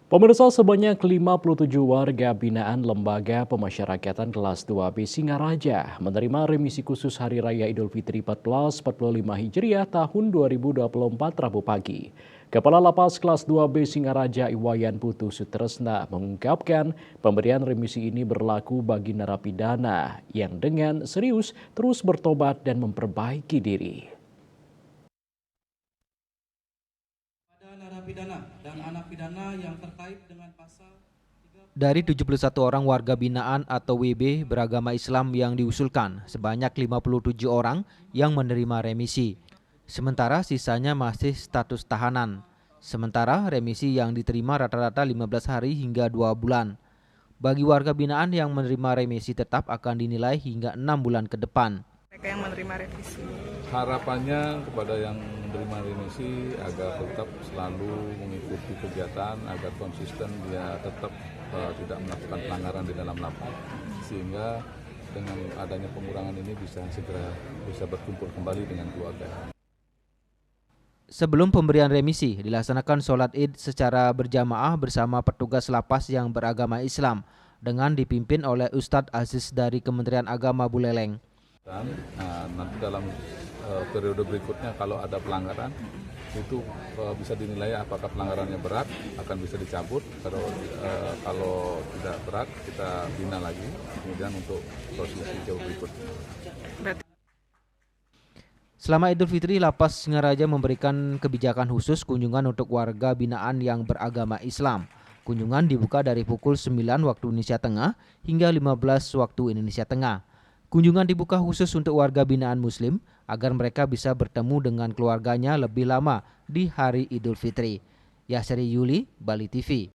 Pemirsa, sebanyak 57 warga binaan Lembaga Pemasyarakatan Kelas 2B Singaraja menerima remisi khusus Hari Raya Idul Fitri 1445 Hijriah tahun 2024 Rabu pagi. Kepala Lapas Kelas 2B Singaraja Iwayan Putu Sutresna mengungkapkan pemberian remisi ini berlaku bagi narapidana yang dengan serius terus bertobat dan memperbaiki diri. Narapidana dan anak pidana yang terkait dengan pasal Dari 71 orang warga binaan atau WB beragama Islam yang diusulkan, sebanyak 57 orang yang menerima remisi. Sementara sisanya masih status tahanan. Sementara remisi yang diterima rata-rata 15 hari hingga 2 bulan. Bagi warga binaan yang menerima remisi tetap akan dinilai hingga 6 bulan ke depan. Mereka yang menerima revisi. Harapannya kepada yang menerima remisi agar tetap selalu mengikuti kegiatan, agar konsisten, dia tetap tidak melakukan pelanggaran di dalam lapas, sehingga dengan adanya pengurangan ini bisa segera berkumpul kembali dengan keluarga. Sebelum pemberian remisi, dilaksanakan sholat id secara berjamaah bersama petugas lapas yang beragama Islam dengan dipimpin oleh Ustadz Aziz dari Kementerian Agama Buleleng. Dan nanti dalam periode berikutnya kalau ada pelanggaran itu bisa dinilai apakah pelanggarannya berat, akan bisa dicabut. Kalau tidak berat kita bina lagi, kemudian untuk proses jauh berikutnya. Selama Idul Fitri, Lapas Singaraja memberikan kebijakan khusus kunjungan untuk warga binaan yang beragama Islam. Kunjungan dibuka dari pukul 9 waktu Indonesia Tengah hingga 15 waktu Indonesia Tengah. Kunjungan dibuka khusus untuk warga binaan Muslim agar mereka bisa bertemu dengan keluarganya lebih lama di hari Idul Fitri. Yasri Yuli, Bali TV.